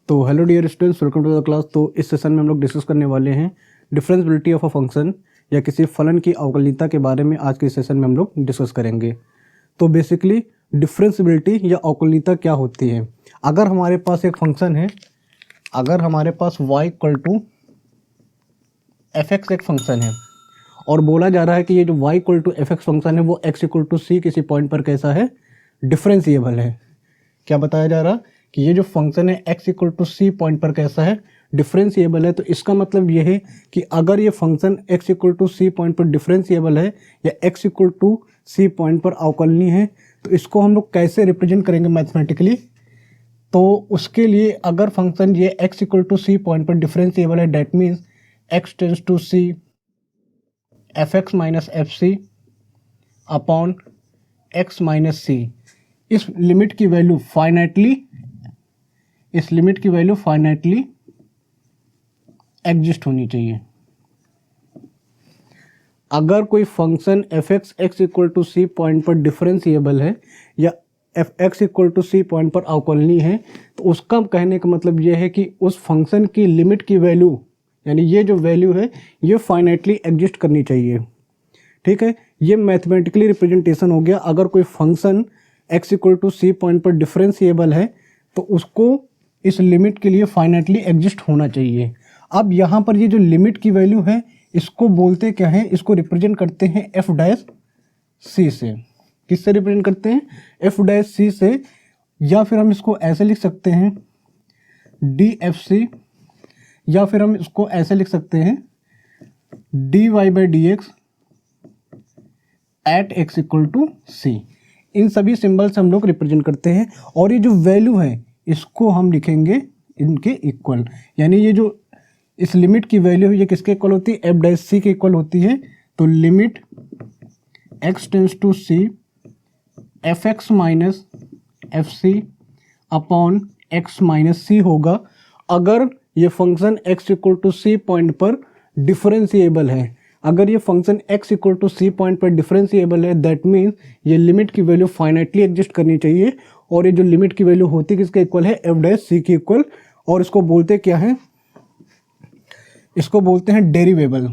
तो hello dear students, welcome to the class. तो इस सेशन में हम लोग डिस्कस करने वाले हैं डिफरेंशियबिलिटी ऑफ अ फंक्शन या किसी फलन की अवकलनीयता के बारे में। आज के सेशन में हम लोग डिस्कस करेंगे। तो बेसिकली डिफरेंशियबिलिटी या अवकलनीयता क्या होती है। अगर हमारे पास एक फंक्शन है, अगर हमारे पास y equal to F X एक फंक्शन है और बोला जा रहा है कि ये जो y equal to F X function है वो x इक्वल टू सी किसी पॉइंट पर कैसा है, डिफरेंशिएबल है। क्या बताया जा रहा कि ये जो फंक्शन है x equal to C point पर कैसा है, डिफरेंशिएबल है। तो इसका मतलब ये है कि अगर ये function x equal to C point पर डिफरेंशिएबल है या x equal to C point पर अवकलनीय है, तो इसको हम लोग कैसे रिप्रेजेंट करेंगे मैथमेटिकली। तो उसके लिए अगर फंक्शन ये x equal to C point पर डिफरेंशिएबल है, that means x tends to C F x minus F C upon X minus C. इस लिमिट की वैल्यू फाइनाइटली एग्जिस्ट होनी चाहिए। अगर कोई function F x x equal to C point पर differentiable है या F x equal to C point पर अवकलनीय है, तो उसका कहने का मतलब यह है कि उस फंक्शन की लिमिट की वैल्यू, यानी ये जो वैल्यू है ये फाइनाइटली एग्जिस्ट करनी चाहिए। ठीक है, ये मैथमेटिकली रिप्रेजेंटेशन हो गया। अगर कोई function x equal to C point पर डिफरेंशिएबल है तो उसको इस लिमिट के लिए फाइनाइटली एग्जिस्ट होना चाहिए। अब यहाँ पर ये जो लिमिट की वैल्यू है इसको बोलते क्या है, इसको रिप्रेजेंट करते हैं एफ डैश सी से। किससे रिप्रेजेंट करते हैं, एफ डैश सी से। या फिर हम इसको ऐसे लिख सकते हैं डी एफ सी, या फिर हम इसको ऐसे लिख सकते हैं D Y by D X at x equal to C. इन सभी सिंबल से हम लोग रिप्रेजेंट करते हैं और ये जो वैल्यू है इसको हम लिखेंगे इनके इक्वल। यानी ये जो इस लिमिट की वैल्यू है ये किसके इक्वल होती है, एफ डैश सी के इक्वल होती है। तो limit x tends to C F x minus F C upon X minus C होगा अगर ये function x equal to C point पर डिफरेंशिएबल है। अगर ये function x equal to C point पर डिफरेंशिएबल है, दैट मीन्स ये लिमिट की वैल्यू फाइनाइटली एग्जिस्ट करनी चाहिए। और ये जो लिमिट की वैल्यू होती किसके इक्वल है, एफ डैश सी के इक्वल। और इसको बोलते क्या है, इसको बोलते हैं डेरिवेबल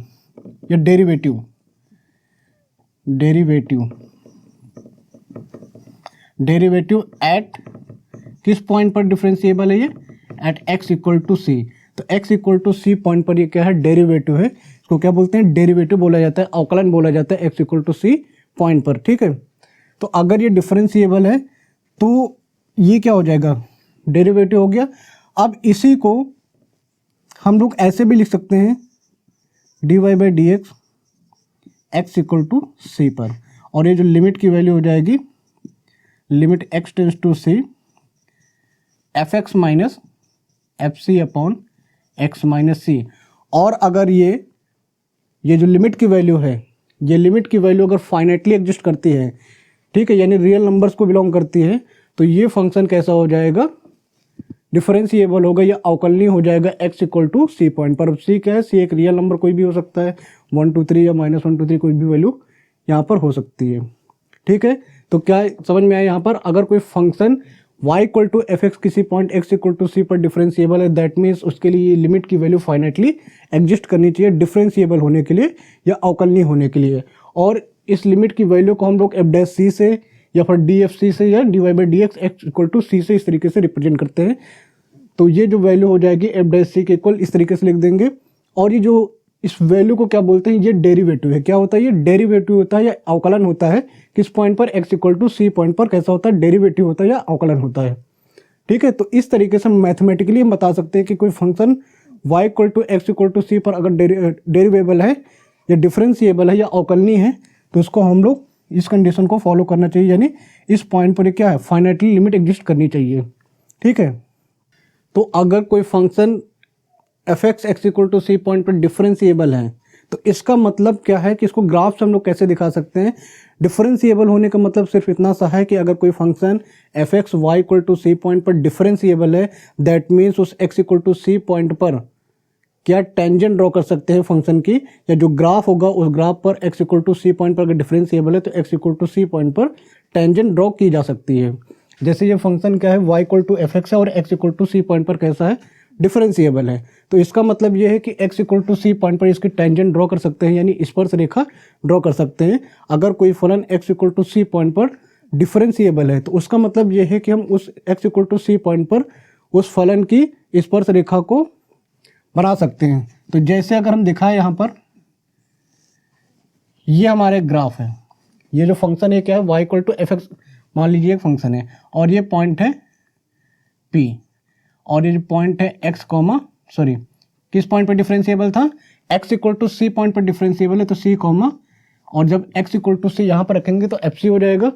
या डेरिवेटिव। डेरिवेटिव एट किस पॉइंट पर डिफरेंशिएबल है, ये एट x इक्वल टू सी। तो x equal to C point पर ये क्या है, डेरिवेटिव है। इसको क्या बोलते हैं, डेरिवेटिव बोला जाता है, अवकलन बोला जाता है x equal to C point पर। ठीक है, तो अगर ये डिफरेंशिएबल है तो ये क्या हो जाएगा, डेरिवेटिव हो गया। अब इसी को हम लोग ऐसे भी लिख सकते हैं D Y by D X x equal to सी पर। और ये जो लिमिट की वैल्यू हो जाएगी limit x tends to C F x minus F C upon X minus C. और अगर ये जो लिमिट की वैल्यू है, ये लिमिट की वैल्यू अगर फाइनाइटली एग्जिस्ट करती है, ठीक है, यानी रियल नंबर्स को बिलोंग करती है, तो ये फंक्शन कैसा हो जाएगा, डिफरेंशिएबल होगा या अवकलनीय हो जाएगा x equal to C point पर। अब सी क्या है, सी एक रियल नंबर कोई भी हो सकता है, 1 2 3 या -1 2 3 कोई भी वैल्यू यहाँ पर हो सकती है। ठीक है, तो क्या समझ में आया, यहाँ पर अगर कोई function y equal to F X किसी पॉइंट x इक्वल टू सी पर डिफरेंशिएबल है, दैट मीन्स उसके लिए लिमिट की वैल्यू फाइनाइटली एग्जिस्ट करनी चाहिए डिफरेंशिएबल होने के लिए या अवकलनीय होने के लिए। और इस लिमिट की वैल्यू को हम लोग एफ डैश सी से या फिर डी एफ सी से या D Y by D X x equal to C से इस तरीके से रिप्रेजेंट करते हैं। तो ये जो वैल्यू हो जाएगी एफ डैश सी के इक्वल, इस तरीके से लिख देंगे। और ये जो इस वैल्यू को क्या बोलते हैं, ये डेरिवेटिव है। क्या होता है, ये डेरिवेटिव होता है या अवकलन होता है किस पॉइंट पर, x equal to C point पर कैसा होता है, डेरिवेटिव होता है या अवकलन होता है। ठीक है, तो इस तरीके से हम मैथमेटिकली हम बता सकते हैं कि कोई function y equal to X equal to सी पर अगर डेरिवेबल है या डिफरेंशिएबल है या अवकलनीय है, तो उसको हम लोग इस कंडीशन को फॉलो करना चाहिए, यानी इस पॉइंट पर क्या है, फाइनाइटली लिमिट एग्जिस्ट करनी चाहिए। ठीक है, तो अगर कोई function F x x equal to C point पर डिफरेंशिएबल है, तो इसका मतलब क्या है कि इसको ग्राफ से हम लोग कैसे दिखा सकते हैं। डिफरेंशिएबल होने का मतलब सिर्फ इतना सा है कि अगर कोई function F x y equal to C point पर डिफरेंशिएबल है, दैट मीन्स उस x equal to C point पर क्या टेंजेंट ड्रॉ कर सकते हैं फंक्शन की, या जो ग्राफ होगा उस ग्राफ पर x equal to C point पर अगर डिफरेंशिएबल है तो x equal to C point पर टेंजेंट ड्रॉ की जा सकती है। जैसे ये फंक्शन क्या है, y equal to F x है और x equal to C point पर कैसा है, डिफरेंशिएबल है। तो इसका मतलब ये है कि x equal to C point पर इसकी टेंजेंट ड्रॉ कर सकते हैं, यानी स्पर्श रेखा ड्रॉ कर सकते हैं। अगर कोई फलन x equal to C point पर डिफरेंशिएबल है तो उसका मतलब ये है कि हम उस x equal to C point पर उस फलन की स्पर्श रेखा को बना सकते हैं। तो जैसे अगर हम दिखाएं यहाँ पर, ये हमारे ग्राफ है, ये जो फंक्शन है क्या है, y equal to F x मान लीजिए एक फंक्शन है, और ये पॉइंट है P, और ये जो पॉइंट है x कॉमा सॉरी किस पॉइंट पर डिफरेंशिएबल था, x equal to C point पर डिफरेंशिएबल है, तो c कॉमा, और जब x इक्वल टू सी यहाँ पर रखेंगे तो एफ सी हो जाएगा।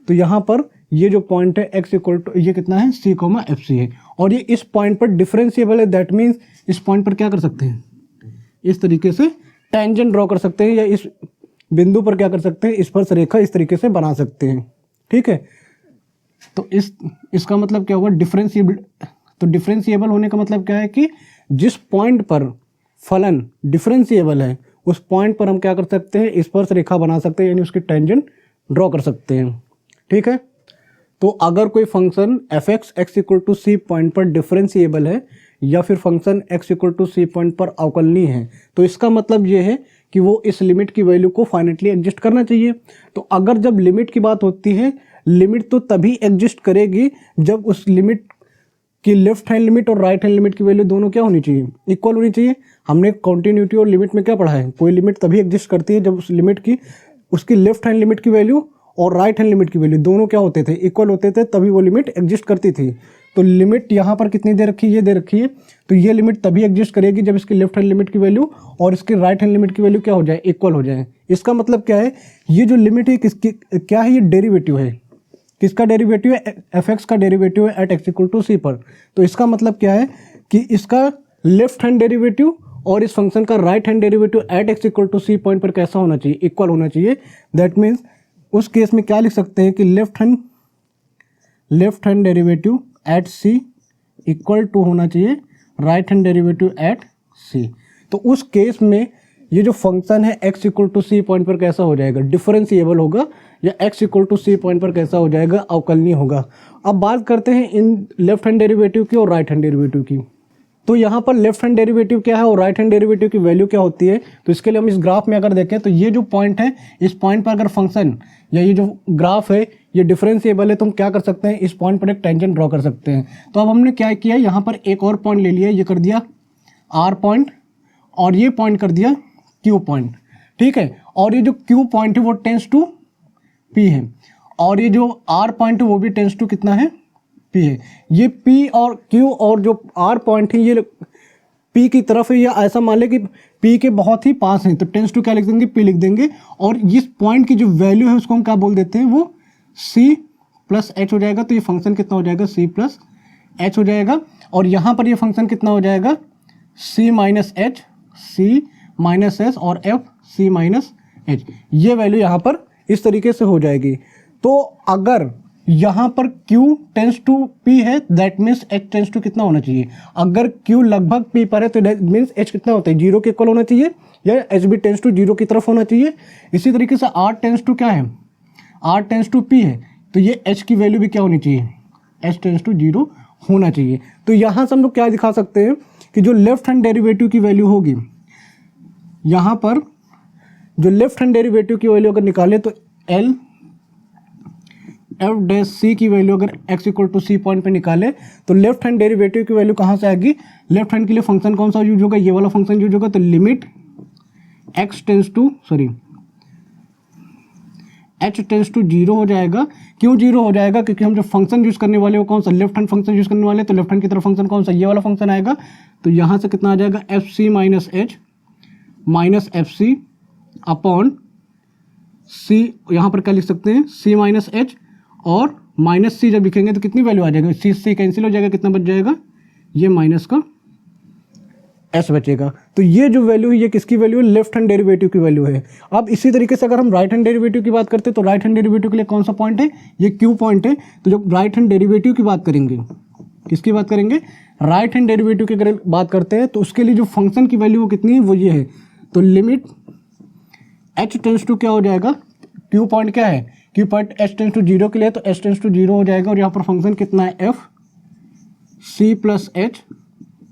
तो यहाँ पर ये जो पॉइंट है x इक्वल टू ये कितना है, c कॉमा एफ सी है, और ये इस पॉइंट पर डिफरेंशिएबल है। दैट मीन्स इस पॉइंट पर क्या कर सकते हैं, इस तरीके से टेंजेंट ड्रॉ कर सकते हैं, या इस बिंदु पर क्या कर सकते हैं, स्पर्श रेखा इस तरीके से बना सकते हैं। ठीक है, तो इसका मतलब क्या हुआ, डिफरेंशिएबल। तो डिफरेंशिएबल होने का मतलब क्या है कि जिस पॉइंट पर फलन डिफरेंशिएबल है उस पॉइंट पर हम क्या कर सकते हैं, स्पर्श रेखा बना सकते हैं, यानी उसकी टेंजेंट ड्रॉ कर सकते हैं। ठीक है, तो अगर कोई function F x x equal to C point पर डिफरेंशिएबल है या फिर function x equal to C point पर अवकलनीय है, तो इसका मतलब ये है कि वो इस लिमिट की वैल्यू को फाइनाइटली एग्जिस्ट करना चाहिए। तो अगर जब लिमिट की बात होती है, लिमिट तो तभी एग्जिस्ट करेगी जब उस लिमिट की लेफ्ट हैंड लिमिट और राइट हैंड लिमिट की वैल्यू दोनों क्या होनी चाहिए, इक्वल होनी चाहिए। हमने कॉन्टिन्यूटी और लिमिट में क्या पढ़ा है, कोई लिमिट तभी एग्जिस्ट करती है जब उस लिमिट की उसकी लेफ्ट हैंड लिमिट की वैल्यू और राइट हैंड लिमिट की वैल्यू दोनों क्या होते थे, इक्वल होते थे, तभी वो लिमिट एग्जिस्ट करती थी। तो लिमिट यहाँ पर कितनी दे रखी है, ये दे रखी है, तो ये लिमिट तभी एग्जिस्ट करेगी जब इसकी लेफ्ट हैंड लिमिट की वैल्यू और इसकी राइट हैंड लिमिट की वैल्यू क्या हो जाए, इक्वल हो जाए। इसका मतलब क्या है, ये जो लिमिट है किसकी क्या है, ये डेरिवेटिव है। किसका डेरिवेटिव है, एफ एक्स का डेरिवेटिव है एट एक्स इक्वल टू सी पर। तो इसका मतलब क्या है कि इसका लेफ्ट हैंड डेरिवेटिव और इस फंक्शन का right hand derivative at x equal to C point पर कैसा होना चाहिए, इक्वल होना चाहिए। दैट मीन्स उस केस में क्या लिख सकते हैं कि left hand derivative at c equal to होना चाहिए right hand derivative at c. तो उस केस में ये जो फंक्शन है x equal to C point पर कैसा हो जाएगा, डिफरेंशिएबल होगा, या x equal to C point पर कैसा हो जाएगा, अवकलनीय होगा। अब बात करते हैं इन लेफ्ट हैंड डेरिवेटिव की और राइट हैंड डेरिवेटिव की। तो यहाँ पर लेफ्ट हैंड डेरिवेटिव क्या है और राइट हैंड डेरिवेटिव की वैल्यू क्या होती है, तो इसके लिए हम इस ग्राफ में अगर देखें तो ये जो पॉइंट है, इस पॉइंट पर अगर फंक्शन या ये जो ग्राफ है ये डिफरेंशिएबल है, तो हम क्या कर सकते हैं, इस पॉइंट पर एक टेंजेंट ड्रॉ कर सकते हैं। तो अब हमने क्या किया, यहाँ पर एक और पॉइंट ले लिया, ये कर दिया आर पॉइंट, और ये पॉइंट कर दिया क्यू पॉइंट। ठीक है, और ये जो क्यू पॉइंट है वो टेंस टू पी है, और ये जो आर पॉइंट है वो भी टेंस टू कितना है, पी है। ये पी और क्यू और जो आर पॉइंट है ये पी की तरफ है, या ऐसा मान लें कि पी के बहुत ही पास है, तो टेंस टू क्या लिख देंगे, पी लिख देंगे। और इस पॉइंट की जो वैल्यू है उसको हम क्या बोल देते हैं, वो सी प्लस एच हो जाएगा। तो ये फंक्शन कितना हो जाएगा, सी प्लस एच हो जाएगा। और यहाँ पर ये फंक्शन कितना हो जाएगा, सी माइनस एच, सी माइनस एस और एफ सी माइनस एच। ये वैल्यू यहाँ पर इस तरीके से हो जाएगी। तो अगर यहाँ पर Q टेंस टू P है, that means H tends to कितना होना चाहिए, अगर Q लगभग P पर है तो दैट मीन्स H कितना होता है, जीरो के इक्वल होना चाहिए, या H भी टेंस टू जीरो की तरफ होना चाहिए। इसी तरीके से R टेंस टू क्या है, R टेंस टू P है, तो ये H की वैल्यू भी क्या होनी चाहिए, H टेंस टू जीरो होना चाहिए। तो यहाँ से हम लोग क्या दिखा सकते हैं कि जो लेफ्ट हैंड डेरिवेटिव की वैल्यू होगी, यहाँ पर जो लेफ्ट हैंड डेरिवेटिव की वैल्यू अगर निकाले तो L एफ डैश सी की वैल्यू अगर x equal to C point पे निकाले तो लेफ्ट हैंड डेरिवेटिव की वैल्यू कहाँ से आएगी, लेफ्ट हैंड के लिए फंक्शन कौन सा यूज होगा, ये वाला फंक्शन यूज होगा। तो limit x tends to h tends to zero हो जाएगा। क्यों जीरो हो जाएगा, क्योंकि हम जो फंक्शन यूज करने वाले वो कौन सा, लेफ्ट हैंड फंक्शन यूज करने वाले, तो लेफ्ट हैंड की तरफ फंक्शन कौन सा, ये वाला फंक्शन आएगा। तो यहाँ से कितना आ जाएगा, एफ सी minus H minus F C upon C, यहाँ पर क्या लिख सकते हैं, सी माइनस एच और माइनस सी जब लिखेंगे तो कितनी वैल्यू आ जाएगी, सी सी कैंसिल हो जाएगा, कितना बच जाएगा, ये माइनस का एस बचेगा। तो ये जो वैल्यू है ये किसकी वैल्यू है, लेफ्ट हैंड डेरिवेटिव की वैल्यू है। अब इसी तरीके से अगर हम राइट हैंड डेरिवेटिव की बात करते हैं तो राइट हैंड डेरिवेटिव के लिए कौन सा पॉइंट है, ये क्यू पॉइंट है। तो जब राइट हैंड डेरिवेटिव की बात करेंगे, किसकी बात करेंगे, राइट हैंड डेरिवेटिव की अगर बात करते हैं तो उसके लिए जो फंक्शन की वैल्यू वो कितनी है, वो ये है। तो लिमिट एच टेंस टू क्या हो जाएगा, क्यू पॉइंट क्या है, Q point h tends to zero के लिए, तो एच टेंस टू जीरो हो जाएगा और यहाँ पर फंक्शन कितना है f c plus h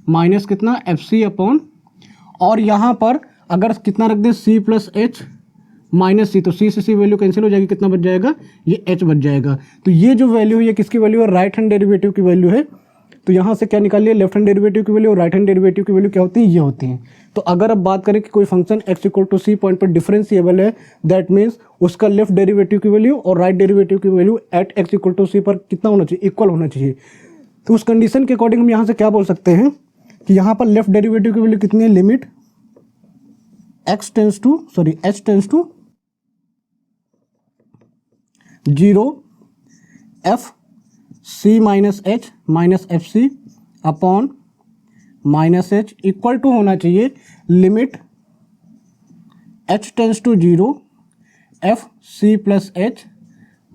minus कितना एफ सी अपॉन, और यहाँ पर अगर कितना रख दें c plus h minus c, तो सी से सी वैल्यू कैंसिल हो जाएगी, कितना बच जाएगा ये एच बच जाएगा। तो ये जो वैल्यू है ये किसकी वैल्यू है, राइट हैंड डेरिवेटिव की वैल्यू है। तो यहाँ से क्या निकाल लिया, लेफ्ट हैंड डेरिवेटिव की वैल्यू और राइट हैंड डेरिवेटिव की वैल्यू क्या होती है, ये होती है। तो अगर अब बात करें कि कोई function x equal to C point पर डिफरेंशिएबल है, दैट मीन्स उसका लेफ्ट डेरिवेटिव की वैल्यू और राइट डेरिवेटिव की value at x equal to सी पर कितना होना चाहिए, इक्वल होना चाहिए। तो उस कंडीशन के अकॉर्डिंग हम यहाँ से क्या बोल सकते हैं कि यहाँ पर लेफ्ट डेरिवेटिव की वैल्यू कितनी है, limit h tends to zero f C minus H minus F C upon minus h equal to होना चाहिए limit h tends to zero f c plus h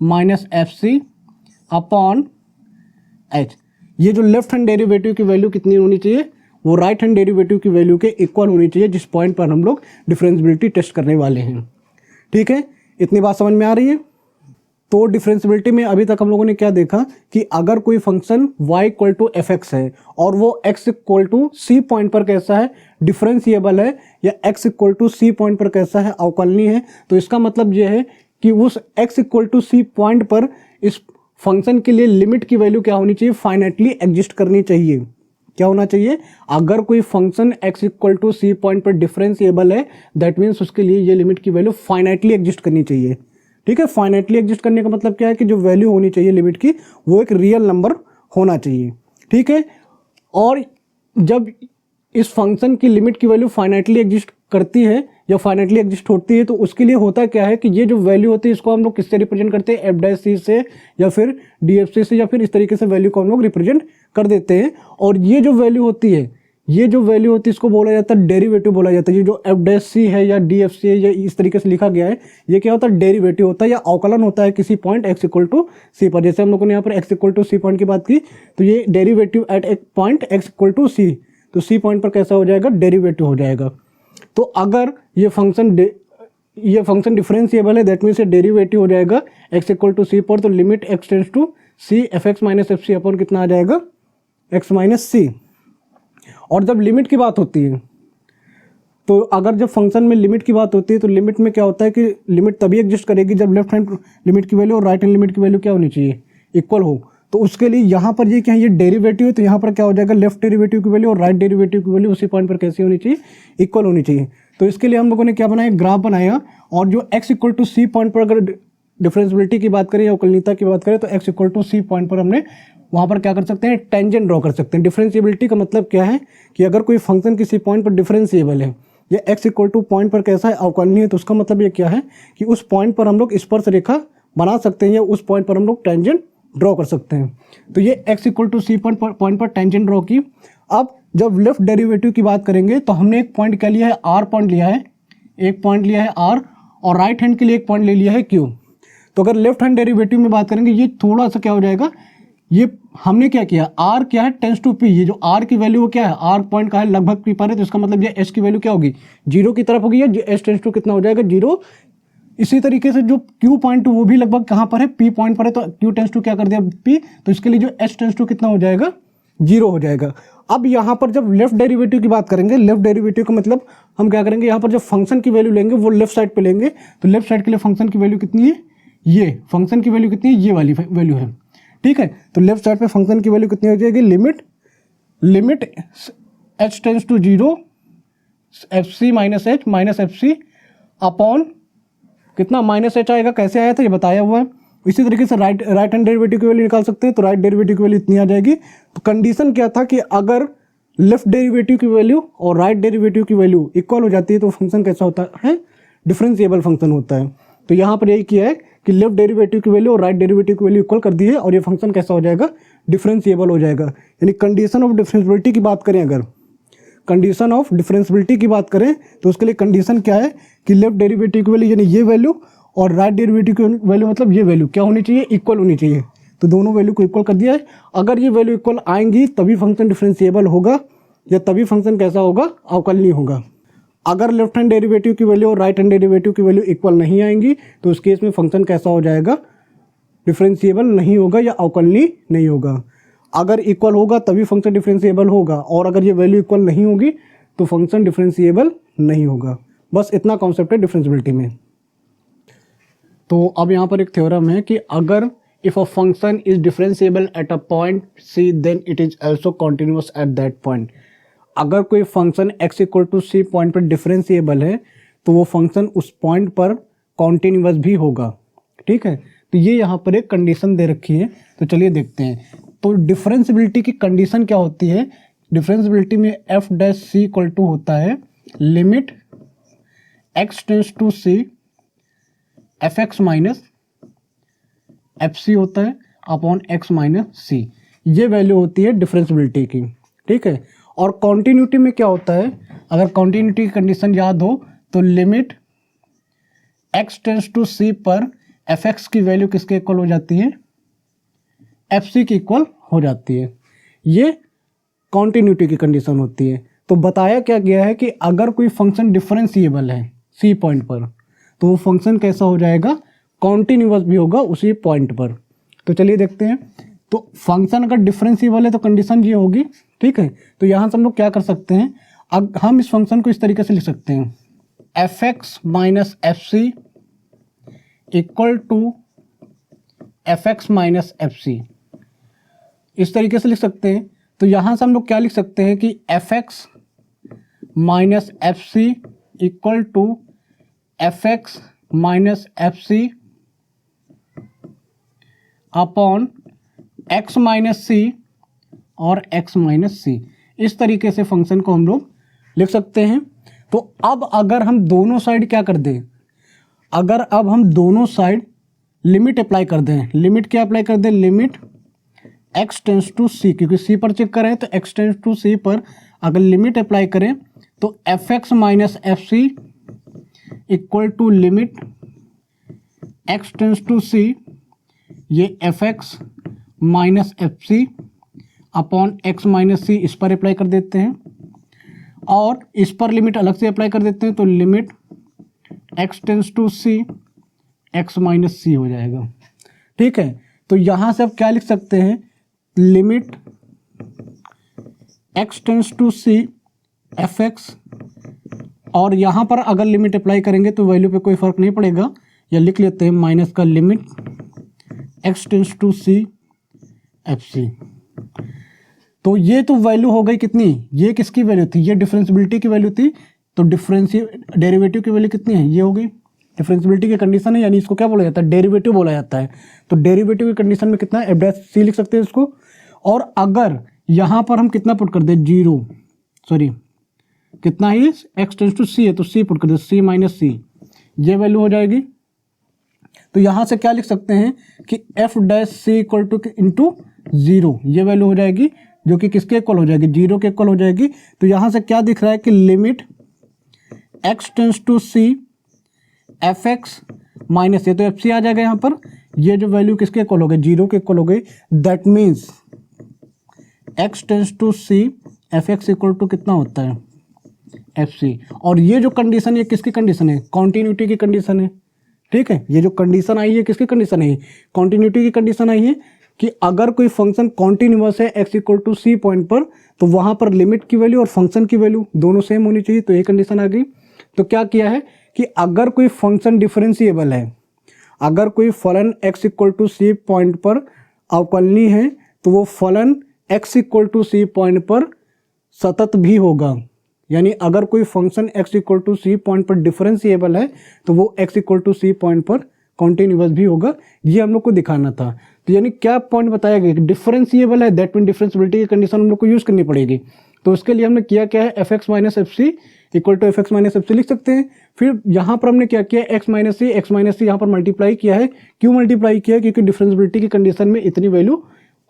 minus F C upon h. ये जो left hand derivative की value कितनी होनी चाहिए, वो right hand derivative की वैल्यू के इक्वल होनी चाहिए, जिस पॉइंट पर हम लोग डिफरेंशिएबिलिटी टेस्ट करने वाले हैं। ठीक है, इतनी बात समझ में आ रही है। तो डिफरेंशिएबिलिटी में अभी तक हम लोगों ने क्या देखा कि अगर कोई function y equal to F x है और वो x equal to C point पर कैसा है, डिफरेंशिएबल है, या x equal to C point पर कैसा है, अवकलनीय है, तो इसका मतलब ये है कि उस x equal to C point पर इस फंक्शन के लिए लिमिट की वैल्यू क्या होनी चाहिए, फाइनाइटली एग्जिस्ट करनी चाहिए। क्या होना चाहिए, अगर कोई function x equal to C point पर डिफरेंशिएबल है, दैट मीन्स उसके लिए ये लिमिट की वैल्यू फाइनाइटली एग्जिस्ट करनी चाहिए। ठीक है, फाइनाइटली एग्जिस्ट करने का मतलब क्या है कि जो वैल्यू होनी चाहिए लिमिट की वो एक रियल नंबर होना चाहिए। ठीक है, और जब इस फंक्शन की लिमिट की वैल्यू फाइनाइटली एग्जिस्ट करती है या फाइनाइटली एग्जिस्ट होती है, तो उसके लिए होता क्या है कि ये जो वैल्यू होती है इसको हम लोग किससे रिप्रेजेंट करते हैं, एफ डैश सी से या फिर डी एफ सी से, या फिर इस तरीके से वैल्यू को हम लोग रिप्रेजेंट कर देते हैं। और ये जो वैल्यू होती है इसको बोला जाता है डेरिवेटिव बोला जाता है। ये जो एफ डैश सी है या डी एफ सी है या इस तरीके से लिखा गया है, ये क्या होता है, डेरिवेटिव होता है या अवकलन होता है किसी पॉइंट x इक्वल टू सी पर। जैसे हम लोगों ने यहाँ पर x equal to C point की बात की, तो ये डेरिवेटिव एट एक पॉइंट x इक्वल टू सी, तो सी पॉइंट पर कैसा हो जाएगा, डेरिवेटिव हो जाएगा। तो अगर ये फंक्शन डिफरेंशिएबल है, दैट मीन्स ये डेरिवेटिव हो जाएगा x इक्वल टू सी पर, तो limit x tends to C F x minus F C upon कितना आ जाएगा, x माइनस सी। और जब लिमिट की बात होती है, तो अगर जब फंक्शन में लिमिट की बात होती है, तो लिमिट में क्या होता है कि लिमिट तभी एग्जिस्ट करेगी जब लेफ्ट हैंड लिमिट की वैल्यू और राइट हैंड लिमिट की वैल्यू क्या होनी चाहिए, इक्वल हो। तो उसके लिए यहाँ पर ये क्या है, ये डेरिवेटिव है, तो यहाँ पर क्या हो जाएगा, लेफ्ट डेरिवेटिव की वैल्यू और राइट डेरिवेटिव की वैल्यू उसी पॉइंट पर कैसी होनी चाहिए, इक्वल होनी चाहिए। तो इसके लिए हम लोगों ने क्या बनाया, ग्राफ बनाया, और जो x equal to C point पर अगर डिफरेंशिएबिलिटी की बात करें या अवकलनीयता की बात करें, तो x equal to C point पर हमने वहाँ पर क्या कर सकते हैं, टेंजेंट ड्रॉ कर सकते हैं। डिफरेंशिएबिलिटी का मतलब क्या है कि अगर कोई फंक्शन किसी पॉइंट पर डिफरेंशिएबल है या x इक्वल टू पॉइंट पर कैसा है, अवकलनीय है, तो उसका मतलब ये क्या है कि उस पॉइंट पर हम लोग स्पर्श रेखा बना सकते हैं या उस पॉइंट पर हम लोग टेंजेंट ड्रॉ कर सकते हैं। तो ये x equal to C point पर टेंजेंट ड्रॉ की। अब जब लेफ्ट डेरिवेटिव की बात करेंगे, तो हमने एक पॉइंट क्या लिया है, r पॉइंट लिया है, एक पॉइंट लिया है r, और राइट हैंड के लिए एक पॉइंट ले लिया है q। तो अगर लेफ्ट हैंड डेरिवेटिव में बात करेंगे, ये थोड़ा सा क्या हो जाएगा, ये हमने क्या किया, r क्या है, टेंस टू p, ये जो r की वैल्यू वो क्या है, r पॉइंट का है लगभग p पर है, तो इसका मतलब ये h की वैल्यू क्या होगी, जीरो की तरफ होगी, या h टेंस टू कितना हो जाएगा, जीरो। इसी तरीके से जो q पॉइंट वो भी लगभग कहाँ पर है, p पॉइंट पर है, तो q टेंस टू क्या कर दिया, p, तो इसके लिए जो h टेंस टू कितना हो जाएगा, जीरो हो जाएगा। अब यहाँ पर जब लेफ्ट डेरिवेटिव की बात करेंगे, लेफ्ट डेरिवेटिव का मतलब हम क्या करेंगे, यहाँ पर जब फंक्शन की वैल्यू लेंगे वो लेफ्ट साइड पे लेंगे, तो लेफ्ट साइड के लिए फंक्शन की वैल्यू कितनी है, ये फंक्शन की वैल्यू कितनी है, ये वाली वैल्यू है। ठीक है, तो लेफ्ट साइड पे फंक्शन की वैल्यू कितनी हो जाएगी, limit h tends to zero f C minus F C upon कितना, माइनस h आएगा, कैसे आया था ये बताया हुआ है। इसी तरीके से राइट हैंड डेरिवेटिव की वैल्यू निकाल सकते हैं, तो राइट डेरिवेटिव की वैल्यू इतनी आ जाएगी। तो कंडीशन क्या था कि अगर लेफ्ट डेरिवेटिव की वैल्यू और राइट डेरिवेटिव की वैल्यू इक्वल हो जाती है, तो फंक्शन कैसा होता है, डिफरेंशिएबल फंक्शन होता है। तो यहाँ पर यही किया है कि लेफ्ट डेरिवेटिव की वैल्यू और राइट डेरिवेटिव की वैल्यू इक्वल कर दी है, और ये फंक्शन कैसा हो जाएगा, डिफरेंशिएबल हो जाएगा। यानी कंडीशन ऑफ डिफरेंशिएबिलिटी की बात करें, अगर कंडीशन ऑफ डिफरेंशिएबिलिटी की बात करें, तो उसके लिए कंडीशन क्या है कि लेफ्ट डेरिवेटिव की वैल्यू यानी ये वैल्यू और राइट डेरिवेटिव की वैल्यू मतलब ये वैल्यू क्या होनी चाहिए, इक्वल होनी चाहिए। तो दोनों वैल्यू को इक्वल कर दिया है। अगर ये वैल्यू इक्वल आएंगी तभी फंक्शन डिफरेंशिएबल होगा, या तभी फंक्शन कैसा होगा, अवकलनीय होगा। अगर लेफ्ट हैंड डेरिवेटिव की वैल्यू और राइट हैंड डेरिवेटिव की वैल्यू इक्वल नहीं आएंगी तो उस केस में फंक्शन कैसा हो जाएगा, डिफरेंशिएबल नहीं होगा या अवकलनीय नहीं होगा। अगर इक्वल होगा तभी फंक्शन डिफरेंशिएबल होगा, और अगर ये वैल्यू इक्वल नहीं होगी तो फंक्शन डिफरेंशिएबल नहीं होगा। बस इतना कॉन्सेप्ट है डिफरेंशिएबिलिटी में। तो अब यहाँ पर एक थ्योरम है कि अगर if a function is differentiable at a point c then it is also continuous at that point. अगर कोई function x equal to C point पर डिफरेंशिएबल है तो वो फंक्शन उस पॉइंट पर कॉन्टिन्यूअस भी होगा। ठीक है, तो ये यहाँ पर एक कंडीशन दे रखी है, तो चलिए देखते हैं। तो डिफरेंशिएबिलिटी की कंडीशन क्या होती है, डिफरेंशिएबिलिटी में f dash c equal to होता है limit x tends to C F x minus F c होता है अपॉन x माइनस सी। ये वैल्यू होती है डिफरेंशिएबिलिटी की। ठीक है, और कॉन्टिन्यूटी में क्या होता है, अगर कॉन्टिन्यूटी की कंडीशन याद हो तो लिमिट x टेंस टू सी पर एफ एक्स की वैल्यू किसके इक्वल हो जाती है, एफ सी की इक्वल हो जाती है। ये कॉन्टिन्यूटी की कंडीशन होती है। तो बताया क्या गया है कि अगर कोई फंक्शन डिफरेंशिएबल है सी पॉइंट पर तो वो फंक्शन कैसा हो जाएगा, कॉन्टिन्यूअस भी होगा उसी पॉइंट पर। तो चलिए देखते हैं। तो फंक्शन अगर डिफरेंशिएबल है तो कंडीशन ये होगी। ठीक है, तो यहाँ से हम लोग क्या कर सकते हैं, अब हम इस फंक्शन को इस तरीके से लिख सकते हैं, f x minus F C equal to F x minus F c, इस तरीके से लिख सकते हैं। तो यहाँ से हम लोग क्या लिख सकते हैं कि F x minus F C equal to F x minus F C upon X minus C और एक्स माइनस सी। इस तरीके से फंक्शन को हम लोग लिख सकते हैं। तो अब अगर हम दोनों साइड क्या कर दें, अगर अब हम दोनों साइड लिमिट अप्लाई कर दें, लिमिट क्या अप्लाई कर दें, लिमिट x टेंस टू सी, क्योंकि c पर चेक करें तो x टेंस टू सी पर अगर लिमिट अप्लाई करें तो F x minus F C equal to limit x tends to C, ये F x minus F C upon X minus C, इस पर अप्लाई कर देते हैं और इस पर लिमिट अलग से अप्लाई कर देते हैं। तो limit x tends to C X minus C हो जाएगा। ठीक है, तो यहाँ से अब क्या लिख सकते हैं, limit x tends to C F x, और यहाँ पर अगर लिमिट अप्लाई करेंगे तो वैल्यू पे कोई फर्क नहीं पड़ेगा, या लिख लेते हैं माइनस का limit x tends to C f c. तो ये तो वैल्यू हो गई कितनी, ये किसकी वैल्यू थी, ये डिफरेंशिएबिलिटी की वैल्यू थी। तो डेरिवेटिव की वैल्यू कितनी है, ये हो गई डिफरेंशिएबिलिटी की कंडीशन है, यानी इसको क्या बोला जाता है, डेरिवेटिव बोला जाता है। तो डेरिवेटिव की कंडीशन में कितना एफ डैश सी लिख सकते हैं इसको। और अगर यहाँ पर हम कितना पुट कर दें, जीरो, सॉरी कितना ही एक्स टेंस टू सी है तो सी पुट कर दे, सी माइनस सी, ये वैल्यू हो जाएगी। तो यहाँ से क्या लिख सकते हैं कि F dash c equal two into zero, ये वैल्यू हो जाएगी जो कि किसके इक्वल हो जाएगी, जीरो के इक्वल हो जाएगी। तो यहाँ से क्या दिख रहा है कि limit x tends to C F x minus, ये तो एफ सी आ जाएगा यहाँ पर, ये जो वैल्यू किसके इक्वल हो गई, जीरो के इक्वल हो गई। That means x tends to C F x equal to कितना होता है, एफ सी। और ये जो कंडीशन है किसकी कंडीशन है, कॉन्टिन्यूटी की कंडीशन है। ठीक है, ये जो कंडीशन आई है किसकी कंडीशन है, कॉन्टिन्यूटी की कंडीशन आई है कि अगर कोई फंक्शन कॉन्टिन्यूअस है x equal to C point पर तो वहाँ पर लिमिट की वैल्यू और फंक्शन की वैल्यू दोनों सेम होनी चाहिए। तो ये कंडीशन आ गई। तो क्या किया है कि अगर कोई फंक्शन डिफरेंशिएबल है, अगर कोई फलन x equal to C point पर अवकलनीय है तो वो फलन x equal to C point पर सतत भी होगा। यानी अगर कोई function x equal to C point पर डिफरेंशिएबल है तो वो x equal to C point पर कॉन्टिन्यूअस भी होगा। ये हम लोग को दिखाना था। तो यानी क्या पॉइंट बताया गया कि डिफरेंशिएबल है, दैट मीन डिफरेंशिएबिलिटी की कंडीशन हम लोग को यूज़ करनी पड़ेगी। तो उसके लिए हमने किया क्या है, f x minus F C equal to F x minus F c लिख सकते हैं। फिर यहाँ पर हमने क्या किया, एक्स माइनस सी यहाँ पर मल्टीप्लाई किया है। क्यों मल्टीप्लाई किया है, क्योंकि डिफरेंशिएबिलिटी की कंडीशन में इतनी वैल्यू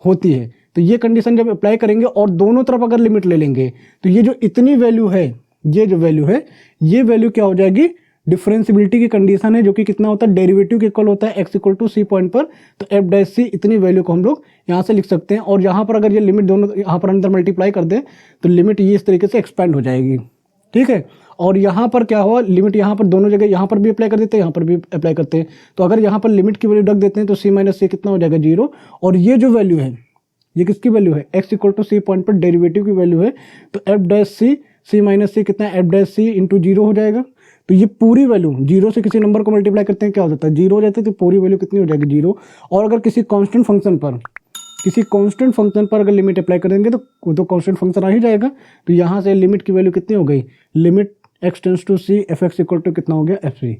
होती है। तो ये कंडीशन जब अप्लाई करेंगे और दोनों तरफ अगर लिमिट ले लेंगे तो ये जो इतनी वैल्यू है, ये जो वैल्यू है, ये वैल्यू क्या हो जाएगी, डिफरेंशिएबिलिटी की कंडीशन है, जो कि कितना होता है, डेरिवेटिव के इक्वल होता है x equal to C point पर। तो एफ डैश सी इतनी वैल्यू को हम लोग यहाँ से लिख सकते हैं। और यहाँ पर अगर ये लिमिट दोनों यहाँ पर अंदर मल्टीप्लाई कर दें तो लिमिट ये इस तरीके से एक्सपेंड हो जाएगी। ठीक है, और यहाँ पर क्या हुआ, लिमिट यहाँ पर दोनों जगह, यहाँ पर भी अप्लाई कर देते हैं, यहाँ पर भी अप्लाई करते हैं। तो अगर यहाँ पर लिमिट की वैल्यू रख देते हैं तो c माइनस सी कितना हो जाएगा 0, और ये जो वैल्यू है ये किसकी वैल्यू है, x equal to C point पर डेरिवेटिव की वैल्यू है। तो f dash c, c minus c कितना है, एफ डैश सी इंटू 0 हो जाएगा। तो ये पूरी वैल्यू 0 से किसी नंबर को मल्टीप्लाई करते हैं क्या हो जाता है, 0 हो जाता है। तो पूरी वैल्यू कितनी हो जाएगी 0। और अगर किसी कांस्टेंट फंक्शन पर अगर लिमिट अप्लाई कर देंगे तो कांस्टेंट फंक्शन आ ही जाएगा। तो यहाँ से लिमिट की वैल्यू कितनी हो गई, limit x tends to C F x equal to कितना हो गया एफ सी।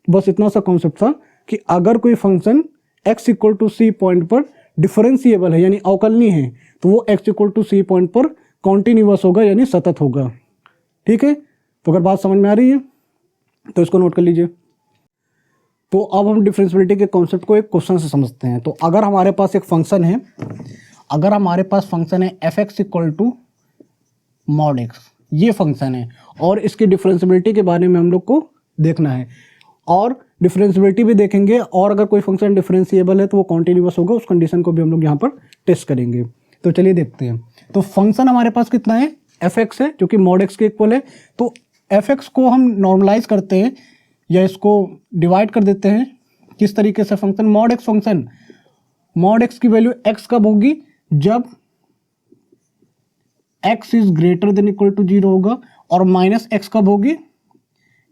बस इतना सा कॉन्सेप्ट था कि अगर कोई function x equal to C point पर डिफरेंशिएबल है यानी अवकलनीय है तो वो x equal to C point पर कॉन्टिन्यूअस होगा यानी सतत होगा। ठीक है, तो अगर बात समझ में आ रही है तो इसको नोट कर लीजिए। तो अब हम डिफरेंशिएबिलिटी के कॉन्सेप्ट को एक क्वेश्चन से समझते हैं। तो अगर हमारे पास एक फंक्शन है, f x equal to mod x, ये फंक्शन है और इसकी डिफरेंशिएबिलिटी के बारे में हम लोग को देखना है और डिफरेंशिएबिलिटी भी देखेंगे। और अगर कोई फंक्शन डिफरेंशिएबल है तो वो कॉन्टिन्यूअस होगा, उस कंडीशन को भी हम लोग यहाँ पर टेस्ट करेंगे। तो चलिए देखते हैं। तो फंक्शन हमारे पास कितना है, एफ एक्स है जो कि मॉड एक्स के इक्वल है। तो एफ एक्स को हम नॉर्मलाइज करते हैं या इसको डिवाइड कर देते हैं किस तरीके से, function mod x function, mod x की वैल्यू एक्स कब होगी, जब x is greater than equal to 0 होगा, और माइनस एक्स कब होगी,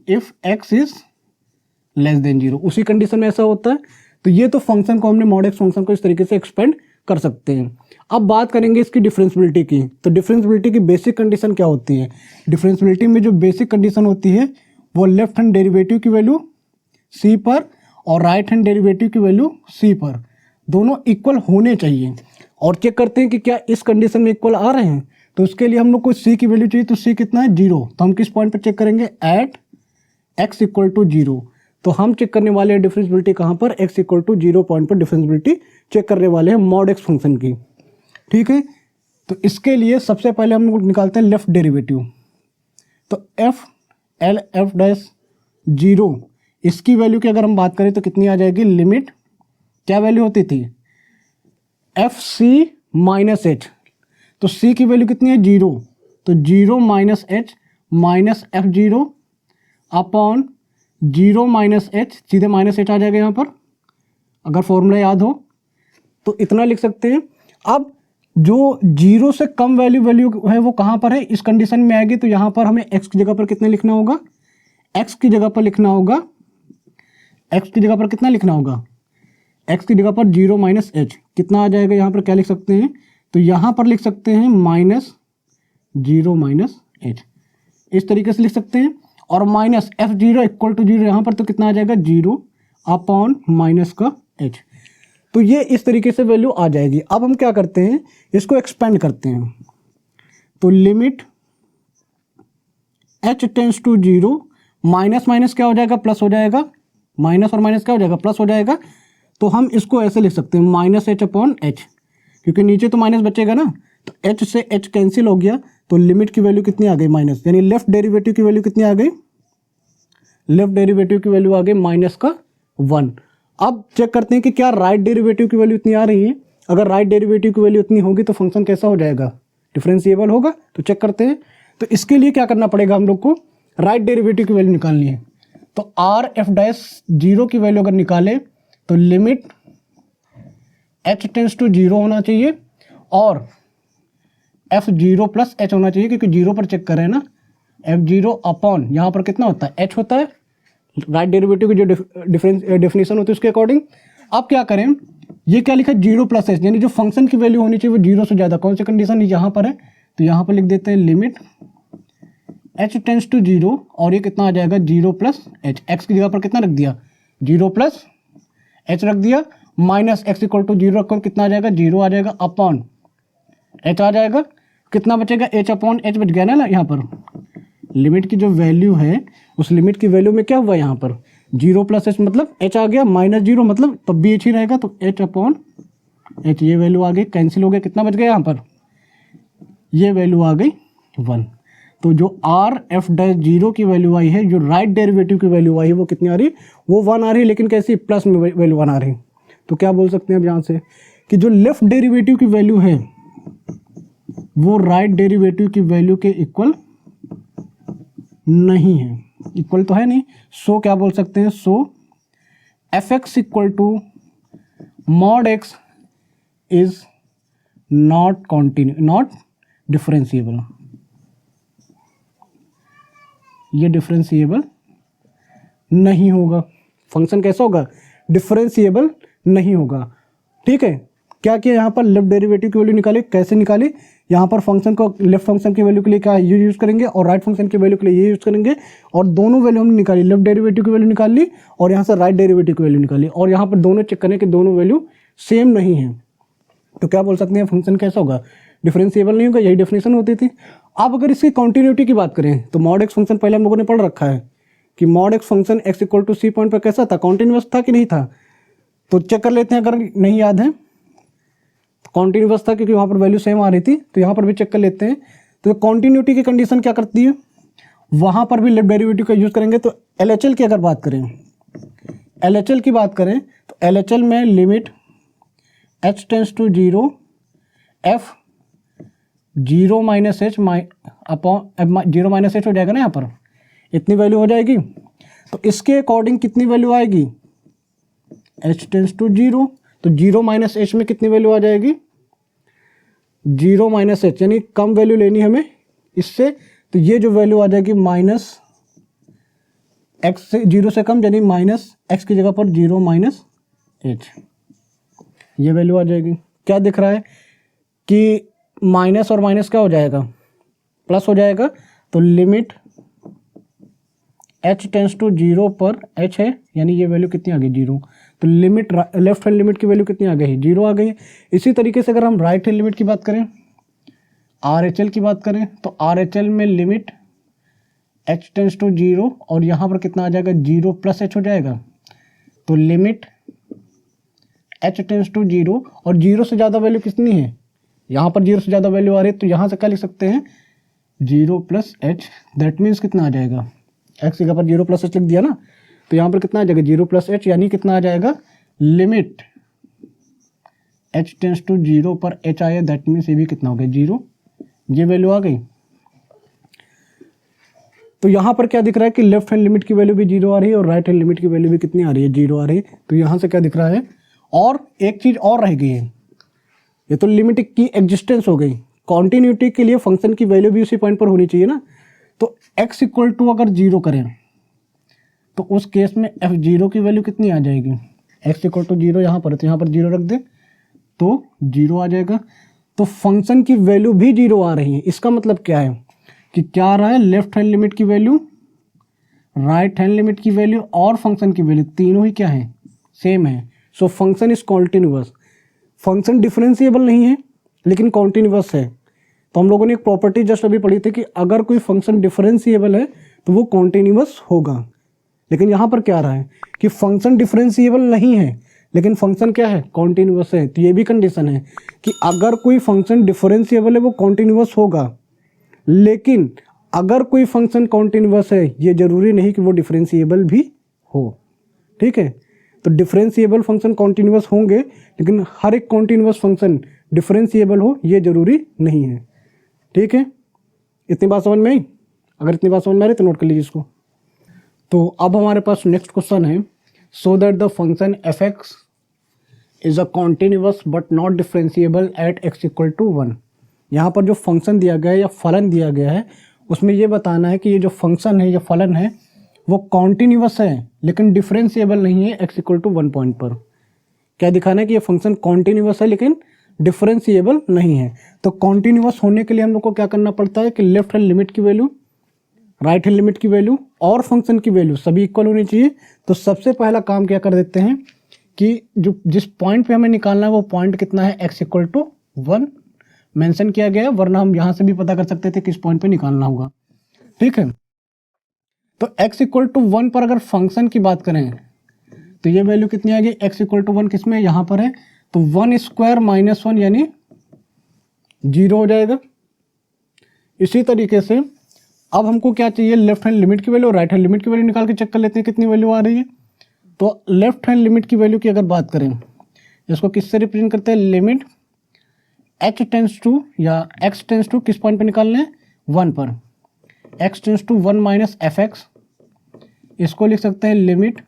if x is less than 0, उसी कंडीशन में ऐसा होता है। तो ये तो फंक्शन को हमने मॉड एक्स फंक्शन को इस तरीके से एक्सपेंड कर सकते हैं। अब बात करेंगे इसकी डिफरेंशिएबिलिटी की। तो डिफरेंशिएबिलिटी की बेसिक कंडीशन क्या होती है, डिफरेंशिएबिलिटी में जो बेसिक कंडीशन होती है वो लेफ्ट हैंड डेरिवेटिव की वैल्यू c पर और राइट हैंड डेरिवेटिव की वैल्यू c पर दोनों इक्वल होने चाहिए। और चेक करते हैं कि क्या इस कंडीशन में इक्वल आ रहे हैं। तो उसके लिए हम लोग को c की वैल्यू चाहिए, तो c कितना है 0। तो हम किस पॉइंट पर चेक करेंगे, एट x इक्वल टू 0। तो हम चेक करने वाले हैं डिफरेंशिएबिलिटी कहाँ पर, x इक्वल टू 0 पॉइंट पर डिफरेंशिएबिलिटी चेक करने वाले हैं मॉड एक्स फंक्शन की। ठीक है, तो इसके लिए सबसे पहले हम लोग निकालते हैं लेफ्ट डेरिवेटिव। तो एफ डैश 0, इसकी वैल्यू की अगर हम बात करें तो कितनी आ जाएगी, लिमिट क्या वैल्यू होती थी, एफ सी माइनस एच। तो c की वैल्यू कितनी है 0, तो 0 minus H minus F 0 upon 0 minus H, सीधे माइनस एच आ जाएगा यहाँ पर अगर फॉर्मूला याद हो तो इतना लिख सकते हैं। अब जो 0 से कम वैल्यू है वो कहाँ पर है, इस कंडीशन में आएगी। तो यहाँ पर हमें x की जगह पर कितने लिखना होगा, x की जगह पर लिखना होगा, x की जगह पर कितना लिखना होगा, x की जगह पर 0 माइनस एच कितना आ जाएगा, यहाँ पर क्या लिख सकते हैं, तो यहाँ पर लिख सकते हैं माइनस 0 माइनस एच, इस तरीके से लिख सकते हैं। और माइनस एफ 0 इक्वल टू 0 यहाँ पर तो कितना आ जाएगा 0 अपॉन माइनस का h। तो ये इस तरीके से वैल्यू आ जाएगी। अब हम क्या करते हैं, इसको एक्सपेंड करते हैं। तो limit h tends to 0, minus minus क्या हो जाएगा, प्लस हो जाएगा, माइनस और माइनस क्या हो जाएगा, प्लस हो जाएगा। तो हम इसको ऐसे लिख सकते हैं माइनस एच अपॉन एच, क्योंकि नीचे तो माइनस बचेगा ना, तो h से h कैंसिल हो गया। तो लिमिट की वैल्यू कितनी आ गई, माइनस, यानी लेफ्ट डेरिवेटिव की वैल्यू कितनी आ गई, लेफ्ट डेरिवेटिव की वैल्यू आ गई माइनस का 1। अब चेक करते हैं कि क्या राइट डेरिवेटिव की वैल्यू इतनी आ रही है। अगर राइट डेरिवेटिव की वैल्यू इतनी होगी तो फंक्शन कैसा हो जाएगा, डिफरेंशिएबल होगा। तो चेक करते हैं। तो इसके लिए क्या करना पड़ेगा, हम लोग को राइट डेरिवेटिव की वैल्यू निकालनी है। तो आर एफ डैश 0 की वैल्यू अगर निकाले तो लिमिट h टेंस टू 0 होना चाहिए और f 0 प्लस h होना चाहिए, क्योंकि 0 पर चेक कर रहे हैं ना, f 0 अपॉन यहाँ पर कितना होता है, h होता है, राइट डेरिवेटिव की जो डेफिनेशन होती है उसके अकॉर्डिंग। अब क्या करें, ये क्या लिखा है 0 प्लस h, यानी जो फंक्शन की वैल्यू होनी चाहिए वो 0 से ज़्यादा, कौन सी कंडीशन यहाँ पर है, तो यहाँ पर लिख देते हैं लिमिट h टेंस टू 0 और ये कितना आ जाएगा 0 प्लस h, x की जगह पर कितना रख दिया 0 प्लस h रख दिया, माइनस x इक्वल टू 0 रखकर कितना आ जाएगा 0 आ जाएगा, अपॉन h आ जाएगा, कितना बचेगा h अपॉन h बच गया ना यहाँ पर। लिमिट की जो वैल्यू है उस लिमिट की वैल्यू में क्या हुआ यहाँ पर 0 प्लस h मतलब h आ गया, माइनस 0 मतलब तब भी h ही रहेगा, तो h अपॉन h, ये वैल्यू आ गई, कैंसिल हो गया, कितना बच गया यहाँ पर, ये वैल्यू आ गई 1। तो जो आर एफ डैश 0 की वैल्यू आई है, जो राइट डेरिवेटिव की वैल्यू आई है वो कितनी आ रही है, वो 1 आ रही है, लेकिन कैसी, प्लस में वैल्यू 1 आ रही है। तो क्या बोल सकते हैं अब यहाँ से कि जो लेफ्ट डेरिवेटिव की वैल्यू है वो राइट डेरिवेटिव की वैल्यू के इक्वल नहीं है, इक्वल तो है नहीं, सो क्या बोल सकते हैं, so F x equal to mod X is not differentiable. ये डिफरेंशिएबल नहीं होगा, फंक्शन कैसा होगा, डिफरेंशिएबल नहीं होगा। ठीक है, क्या किया यहाँ पर लेफ्ट डेरिवेटिव की वैल्यू निकाली, कैसे निकाली, यहाँ पर फंक्शन को लेफ्ट फंक्शन की वैल्यू के लिए क्या ये यूज़ करेंगे और राइट फंक्शन की वैल्यू के लिए ये यूज़ करेंगे, और दोनों वैल्यू हमने निकाली, लेफ्ट डेरिवेटिव की वैल्यू निकाल ली और यहाँ से राइट डेरिवेटिव की वैल्यू निकाली, और यहाँ पर दोनों चेक करें कि दोनों वैल्यू सेम नहीं है, तो क्या बोल सकते हैं फंक्शन कैसा होगा, डिफरेंशिएबल नहीं होगा। यही डेफिनेशन होती थी। अब अगर इसकी कॉन्टिन्यूटी की बात करें तो मॉड एक्स फंक्शन पहले हम लोगों ने पढ़ रखा है कि mod x function x equal to C point पर कैसा था, कॉन्टिन्यूअस था कि नहीं था, तो चेक कर लेते हैं अगर नहीं याद है। कॉन्टिन्यूअस था क्योंकि वहाँ पर वैल्यू सेम आ रही थी, तो यहाँ पर भी चेक कर लेते हैं। तो कॉन्टिन्यूटी की कंडीशन क्या करती है, वहाँ पर भी लेफ्ट डेरिवेटिव का यूज़ करेंगे। तो LHL की अगर बात करें, LHL की बात करें तो LHL में limit h tends to 0 f 0 minus h upon 0 minus h हो जाएगा ना, यहाँ पर इतनी वैल्यू हो जाएगी। तो इसके अकॉर्डिंग कितनी वैल्यू आएगी, h टेंस टू 0, तो 0 माइनस एच में कितनी वैल्यू आ जाएगी, 0 माइनस एच, यानी कम वैल्यू लेनी हमें इससे, तो ये जो वैल्यू आ जाएगी माइनस एक्स से 0 से कम, यानी माइनस एक्स की जगह पर 0 माइनस एच, ये वैल्यू आ जाएगी। क्या दिख रहा है कि माइनस और माइनस क्या हो जाएगा, प्लस हो जाएगा। तो लिमिट h टेंस टू 0 पर h है, यानी ये वैल्यू कितनी आ गई, 0। तो लिमिट लेफ्ट हैंड लिमिट की वैल्यू कितनी आ गई, 0 आ गई। इसी तरीके से अगर हम राइट हैंड लिमिट की बात करें, RHL की बात करें, तो RHL में लिमिट h टेंस टू 0 और यहाँ पर कितना आ जाएगा, 0 प्लस h हो जाएगा। तो लिमिट h टेंस टू 0 और 0 से ज़्यादा वैल्यू कितनी है, यहाँ पर 0 से ज़्यादा वैल्यू आ रही है, तो यहाँ से क्या लिख सकते हैं, 0 प्लस एच, दैट मीन्स कितना आ जाएगा, एक्स की जगह पर 0 प्लस एच लिख दिया ना, तो यहाँ पर कितना आ जाएगा, 0 प्लस एच, यानी कितना आ जाएगा, लिमिट h टेंस टू 0 पर h आया, दैट मीन्स ये भी कितना हो गया, 0, ये वैल्यू आ गई। तो यहाँ पर क्या दिख रहा है कि लेफ्ट हैंड लिमिट की वैल्यू भी 0 आ रही है और राइट हैंड लिमिट की वैल्यू भी कितनी आ रही है, 0 आ रही है। तो यहाँ से क्या दिख रहा है, और एक चीज़ और रह गई है, ये तो लिमिट की एग्जिस्टेंस हो गई, कॉन्टिन्यूटी के लिए फंक्शन की वैल्यू भी उसी पॉइंट पर होनी चाहिए ना। तो x इक्वल टू अगर 0 करें तो उस केस में f0 की वैल्यू कितनी आ जाएगी, x इक्वल टू 0 यहाँ पर, तो यहाँ पर 0 रख दे तो 0 आ जाएगा। तो फंक्शन की वैल्यू भी 0 आ रही है, इसका मतलब क्या है कि क्या आ रहा है, लेफ्ट हैंड लिमिट की वैल्यू, राइट हैंड लिमिट की वैल्यू और फंक्शन की वैल्यू तीनों ही क्या है, सेम है। So function is continuous, function differentiable नहीं है लेकिन कॉन्टिन्यूअस है। तो हम लोगों ने एक प्रॉपर्टी जस्ट अभी पढ़ी थी कि अगर कोई फंक्शन डिफरेंशिएबल है तो वो कॉन्टिन्यूअस होगा, लेकिन यहाँ पर क्या आ रहा है कि फंक्शन डिफरेंशिएबल नहीं है लेकिन फंक्शन क्या है, कॉन्टिन्यूअस है। तो ये भी कंडीशन है कि अगर कोई फंक्शन डिफरेंशिएबल है वो कॉन्टिन्यूअस होगा, लेकिन अगर कोई फंक्शन कॉन्टिन्यूअस है ये जरूरी नहीं कि वो डिफरेंशिएबल भी हो। ठीक है, तो डिफरेंशिएबल फंक्शन कॉन्टिन्यूअस होंगे लेकिन हर एक कॉन्टिन्यूअस फंक्शन डिफरेंशिएबल हो ये जरूरी नहीं है। ठीक है, इतनी बात समझ में आई, अगर इतनी बात समझ में आ रही तो नोट कर लीजिए इसको। तो अब हमारे पास नेक्स्ट क्वेश्चन है, so that the function F x is a continuous but not differentiable at x equal to 1। यहाँ पर जो फंक्शन दिया गया है या फलन दिया गया है उसमें ये बताना है कि ये जो फंक्शन है या फलन है वो कॉन्टिन्यूअस है लेकिन डिफरेंशिएबल नहीं है एक्स इक्वल टू 1 पॉइंट पर। क्या दिखाना है कि ये फंक्शन कॉन्टिन्यूअस है लेकिन डिफरेंशिएबल नहीं है। तो कॉन्टिन्यूअस होने के लिए हम लोग को क्या करना पड़ता है कि लेफ्ट हैंड लिमिट की वैल्यू, राइट हैंड लिमिट की वैल्यू और फंक्शन की वैल्यू सभी इक्वल होनी चाहिए। तो सबसे पहला काम क्या कर देते हैं कि जो जिस पॉइंट पे हमें निकालना है वो पॉइंट कितना है, x इक्वल टू 1 मेंशन किया गया है, वरना हम यहाँ से भी पता कर सकते थे किस पॉइंट पे निकालना होगा। ठीक है, तो x इक्वल टू 1 पर अगर फंक्शन की बात करें तो ये वैल्यू कितनी आएगी, x इक्वल टू 1 किस में, यहाँ पर है, तो 1 स्क्वायर माइनस 1 यानी 0 हो जाएगा। इसी तरीके से अब हमको क्या चाहिए, लेफ्ट हैंड लिमिट की वैल्यू और राइट हैंड लिमिट की वैल्यू निकाल के चेक कर लेते हैं कितनी वैल्यू आ रही है। तो लेफ्ट हैंड लिमिट की वैल्यू की अगर बात करें, इसको किससे रिप्रेजेंट करते हैं, लिमिट h टेंस टू या x टेंस टू किस पॉइंट पे निकालना है, 1 पर, x tends to 1 minus F x, इसको लिख सकते हैं लिमिट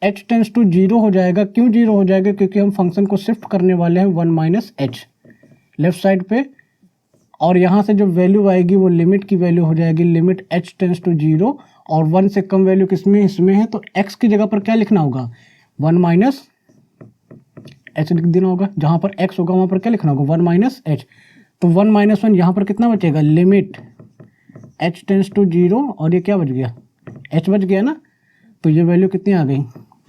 h टेंस टू 0 हो जाएगा। क्यों 0 हो जाएगा? क्योंकि हम फंक्शन को शिफ्ट करने वाले हैं 1 माइनस एच लेफ्ट साइड पे, और यहाँ से जो वैल्यू आएगी वो लिमिट की वैल्यू हो जाएगी लिमिट h टेंस टू 0, और 1 से कम वैल्यू किसमें? इसमें है, तो x की जगह पर क्या लिखना होगा? 1 माइनस एच लिख देना होगा। जहाँ पर x होगा वहाँ पर क्या लिखना होगा? 1 माइनस एच। तो 1 माइनस 1 यहाँ पर कितना बचेगा? लिमिट h टेंस टू 0, और ये क्या बच गया? h बच गया ना, तो ये वैल्यू कितनी आ गई?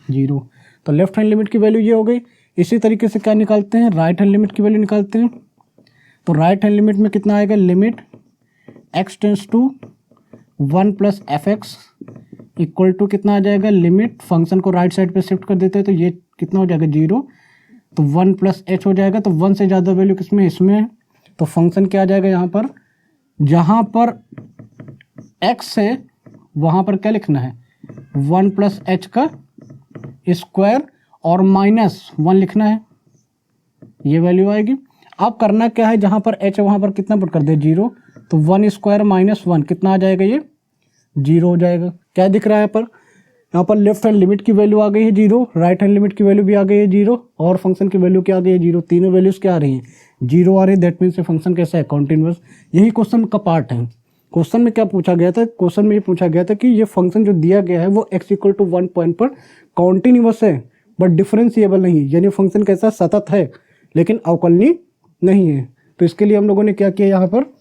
0। तो लेफ्ट हैंड लिमिट की वैल्यू ये हो गई। इसी तरीके से क्या निकालते हैं? राइट हैंड लिमिट की वैल्यू निकालते हैं। तो राइट हैंड लिमिट में कितना आएगा? Limit x tends to 1 plus F x equal to कितना आ जाएगा? लिमिट फंक्शन को राइट साइड पे शिफ्ट कर देते हैं, तो ये कितना हो जाएगा? 0। तो 1 प्लस एच हो जाएगा। तो 1 से ज़्यादा वैल्यू किसमें? इसमें है। तो फंक्शन क्या आ जाएगा यहाँ पर? जहाँ पर x है वहाँ पर क्या लिखना है? 1 प्लस एच का स्क्वायर और माइनस 1 लिखना है, ये वैल्यू आएगी। अब करना क्या है? जहाँ पर h है वहाँ पर कितना पुट कर दे? 0। तो 1 स्क्वायर माइनस 1 कितना आ जाएगा? ये 0 हो जाएगा। क्या दिख रहा है यहाँ पर लेफ्ट हैंड लिमिट की वैल्यू आ गई है 0, राइट हैंड लिमिट की वैल्यू भी आ गई है 0, और फंक्शन की वैल्यू क्या आ गई है? 0। तीनों वैल्यूज क्या आ रही हैं? 0 आ रही है। दैट मीन्स ये फंक्शन कैसा है? कॉन्टिन्यूअस। यही क्वेश्चन का पार्ट है। क्वेश्चन में क्या पूछा गया था? क्वेश्चन में ये पूछा गया था कि ये फंक्शन जो दिया गया है वो x इक्वल टू 1 पॉइंट पर कॉन्टिन्यूअस है बट डिफरेंशिएबल नहीं, यानी फंक्शन कैसा? सतत है लेकिन अवकलनीय नहीं है। तो इसके लिए हम लोगों ने क्या किया? यहाँ पर